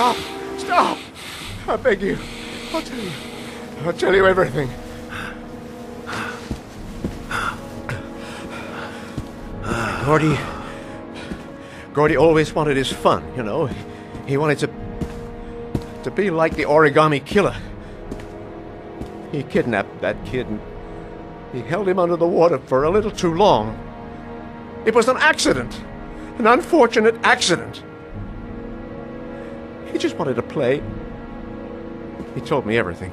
Stop! Stop! I beg you. I'll tell you. I'll tell you everything. Gordy always wanted his fun, you know. He wanted to be like the Origami Killer. He kidnapped that kid and he held him under the water for a little too long. It was an accident. An unfortunate accident. He just wanted to play. He told me everything.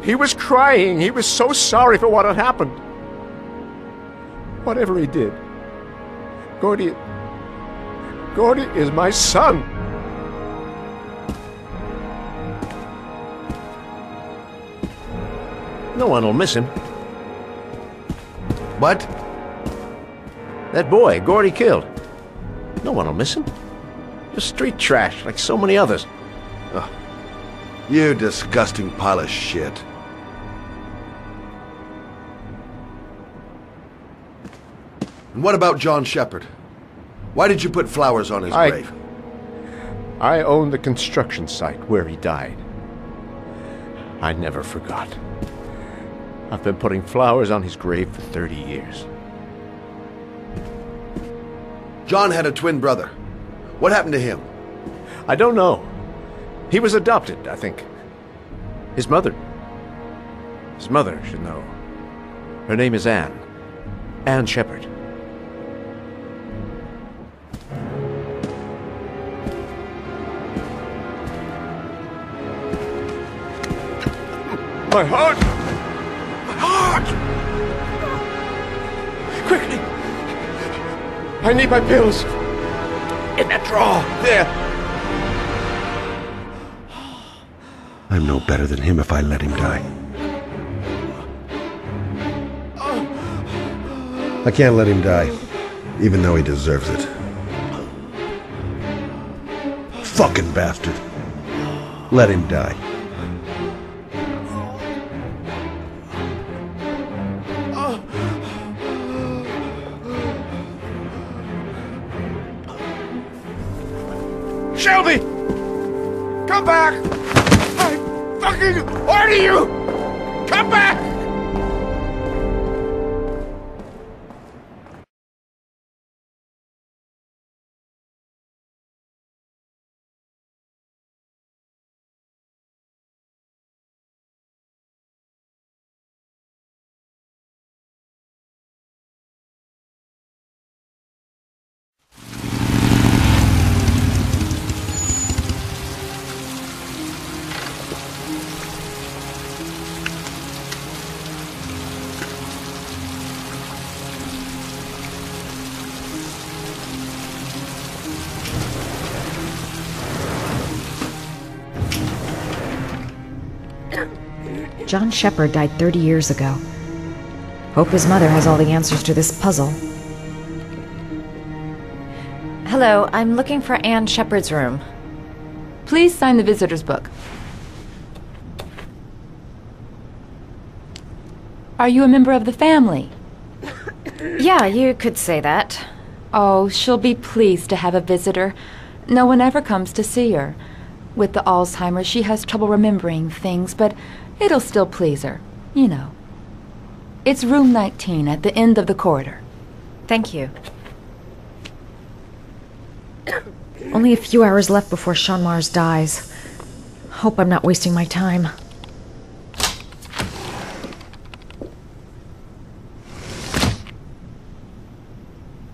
He was crying. He was so sorry for what had happened. Whatever he did, Gordy is my son. No one will miss him. What? That boy, Gordy killed. No one will miss him. Just street trash, like so many others. Oh, you disgusting pile of shit. And what about John Shepherd? Why did you put flowers on his grave? I own the construction site where he died. I never forgot. I've been putting flowers on his grave for 30 years. John had a twin brother. What happened to him? I don't know. He was adopted, I think. His mother should know. Her name is Anne. Anne Shepherd. My heart! My heart! Quickly! I need my pills! In that drawer! There! I'm no better than him if I let him die. I can't let him die, even though he deserves it. Fucking bastard. Let him die. Shelby! Come back! I fucking order you! Come back! John Shepherd died 30 years ago. Hope his mother has all the answers to this puzzle. Hello, I'm looking for Anne Shepherd's room. Please sign the visitor's book. Are you a member of the family? Yeah, you could say that. Oh, she'll be pleased to have a visitor. No one ever comes to see her. With the Alzheimer's, she has trouble remembering things, but it'll still please her, you know. It's room 19 at the end of the corridor. Thank you. Only a few hours left before Sean Mars dies. Hope I'm not wasting my time.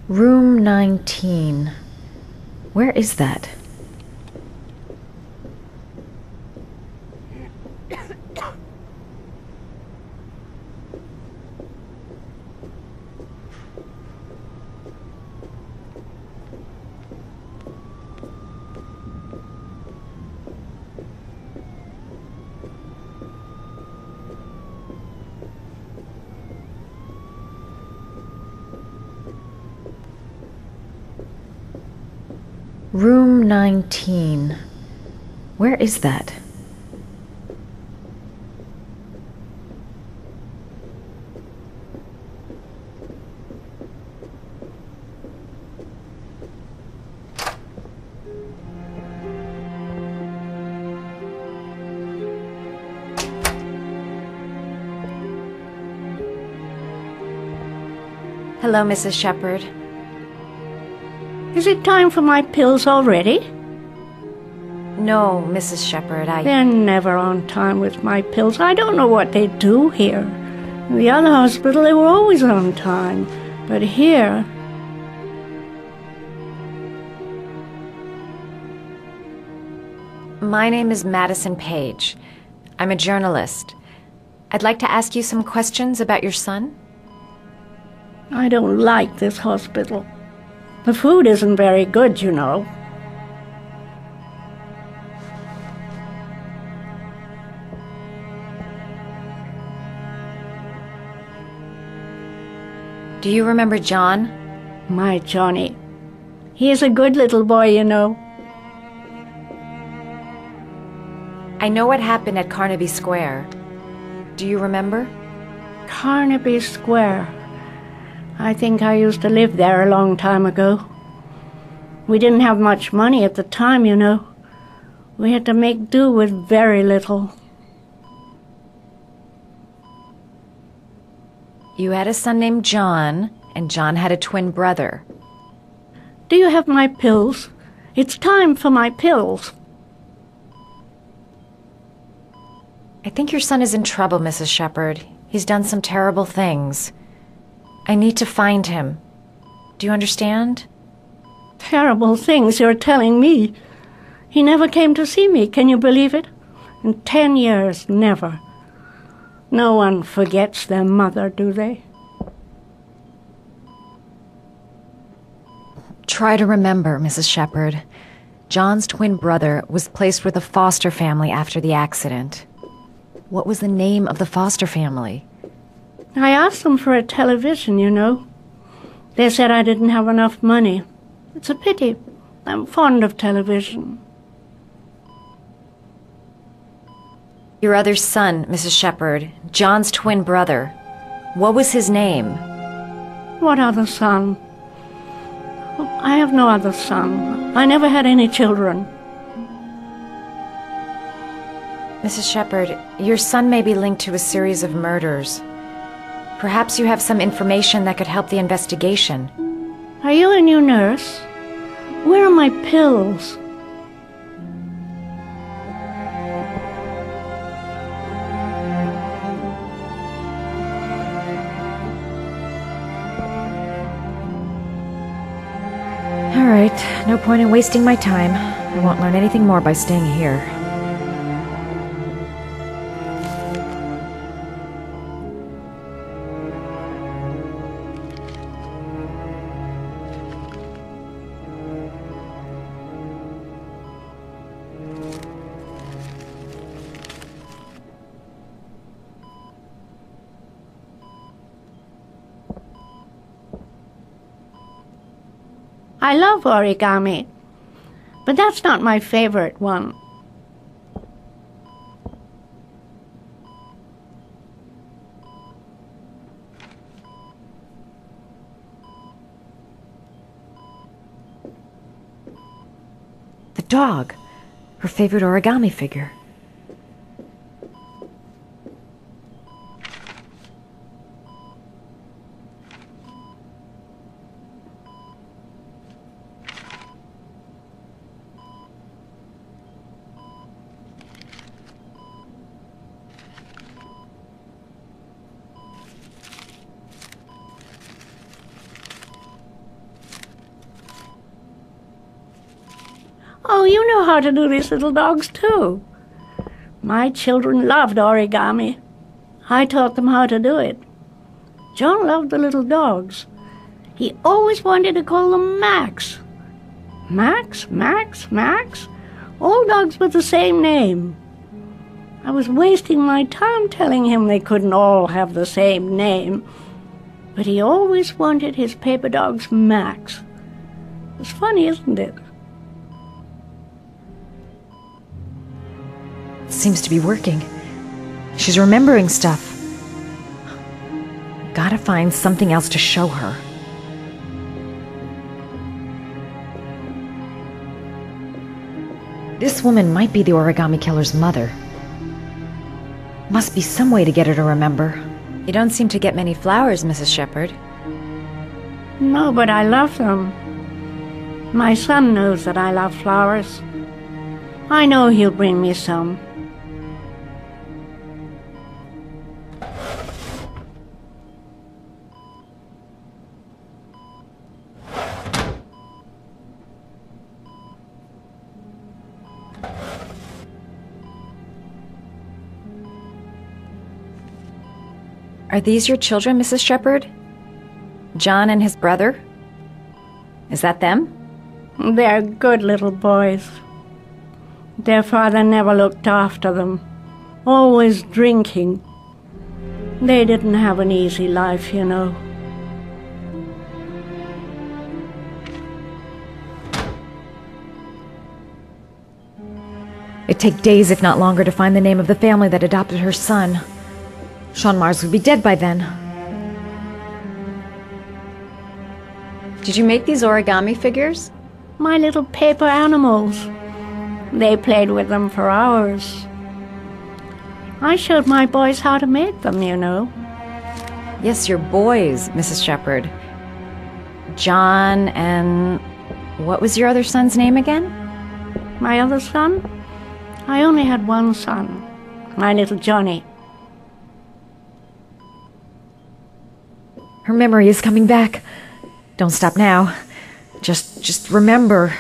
Room 19. Where is that? Room 19. Where is that? Hello, Mrs. Shepherd. Is it time for my pills already? No, Mrs. Shepherd, They're never on time with my pills. I don't know what they do here. In the other hospital, they were always on time. But here... My name is Madison Page. I'm a journalist. I'd like to ask you some questions about your son. I don't like this hospital. The food isn't very good, you know. Do you remember John? My Johnny. He is a good little boy, you know. I know what happened at Carnaby Square. Do you remember? Carnaby Square. I think I used to live there a long time ago. We didn't have much money at the time, you know. We had to make do with very little. You had a son named John, and John had a twin brother. Do you have my pills? It's time for my pills. I think your son is in trouble, Mrs. Shepherd. He's done some terrible things. I need to find him. Do you understand? Terrible things you're telling me. He never came to see me, can you believe it? In 10 years, never. No one forgets their mother, do they? Try to remember, Mrs. Shepherd. John's twin brother was placed with a foster family after the accident. What was the name of the foster family? I asked them for a television, you know. They said I didn't have enough money. It's a pity. I'm fond of television. Your other son, Mrs. Shepherd, John's twin brother. What was his name? What other son? I have no other son. I never had any children. Mrs. Shepherd, your son may be linked to a series of murders. Perhaps you have some information that could help the investigation. Are you a new nurse? Where are my pills? All right, no point in wasting my time. I won't learn anything more by staying here. I love origami, but that's not my favorite one. The dog, her favorite origami figure. Oh, you know how to do these little dogs, too. My children loved origami. I taught them how to do it. John loved the little dogs. He always wanted to call them Max. Max, Max, Max? All dogs with the same name. I was wasting my time telling him they couldn't all have the same name. But he always wanted his paper dogs Max. It's funny, isn't it? Seems to be working. She's remembering stuff. Gotta find something else to show her. This woman might be the origami killer's mother. Must be some way to get her to remember. You don't seem to get many flowers, Mrs. Shepherd. No, but I love them. My son knows that I love flowers. I know he'll bring me some. Are these your children, Mrs. Shepherd? John and his brother? Is that them? They're good little boys. Their father never looked after them, always drinking. They didn't have an easy life, you know. It'd take days, if not longer, to find the name of the family that adopted her son. Sean Mars would be dead by then. Did you make these origami figures? My little paper animals. They played with them for hours. I showed my boys how to make them, you know. Yes, your boys, Mrs. Shepherd. John and... what was your other son's name again? My other son? I only had one son. My little Johnny. Her memory is coming back. Don't stop now. Just remember.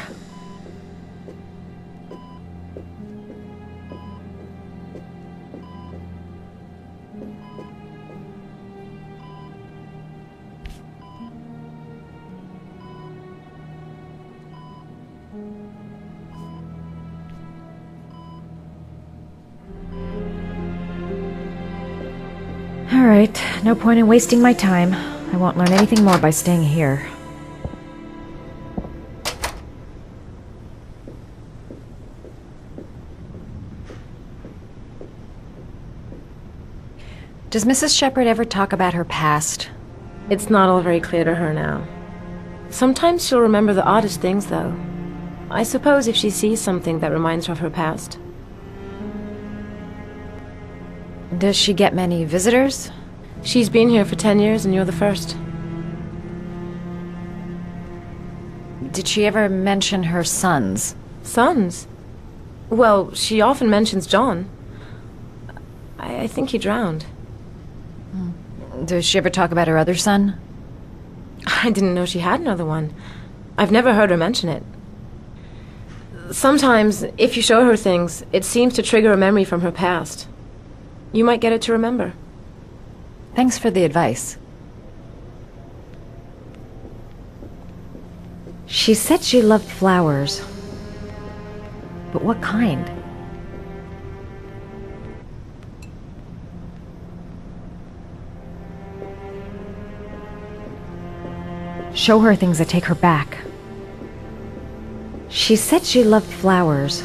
All right, no point in wasting my time. I won't learn anything more by staying here. Does Mrs. Shepherd ever talk about her past? It's not all very clear to her now. Sometimes she'll remember the oddest things, though. I suppose if she sees something that reminds her of her past. Does she get many visitors? She's been here for 10 years and you're the first. Did she ever mention her sons? Sons? Well, she often mentions John. I think he drowned. Does she ever talk about her other son? I didn't know she had another one. I've never heard her mention it. Sometimes, if you show her things, it seems to trigger a memory from her past. You might get it to remember. Thanks for the advice. She said she loved flowers. But what kind? Show her things that take her back. She said she loved flowers.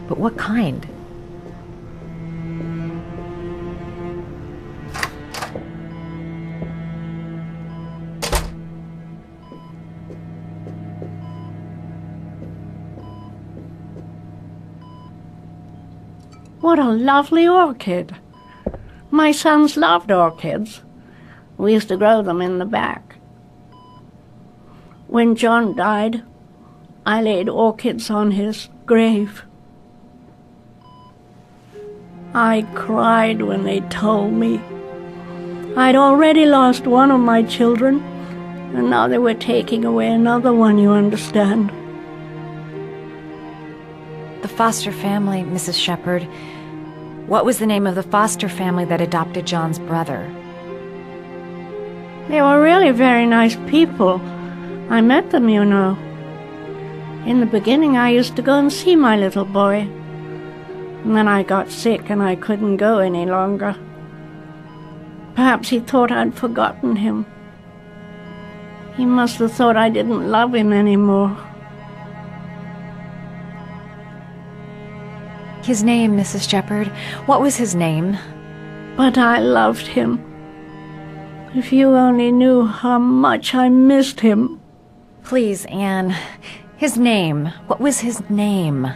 But what kind? What a lovely orchid. My sons loved orchids. We used to grow them in the back. When John died, I laid orchids on his grave. I cried when they told me. I'd already lost one of my children, and now they were taking away another one, you understand. The foster family, Mrs. Shepherd. What was the name of the foster family that adopted John's brother? They were really very nice people. I met them, you know. In the beginning, I used to go and see my little boy. And then I got sick and I couldn't go any longer. Perhaps he thought I'd forgotten him. He must have thought I didn't love him anymore. His name, Mrs. Shepherd. What was his name? But I loved him. If you only knew how much I missed him. Please, Anne. His name. What was his name?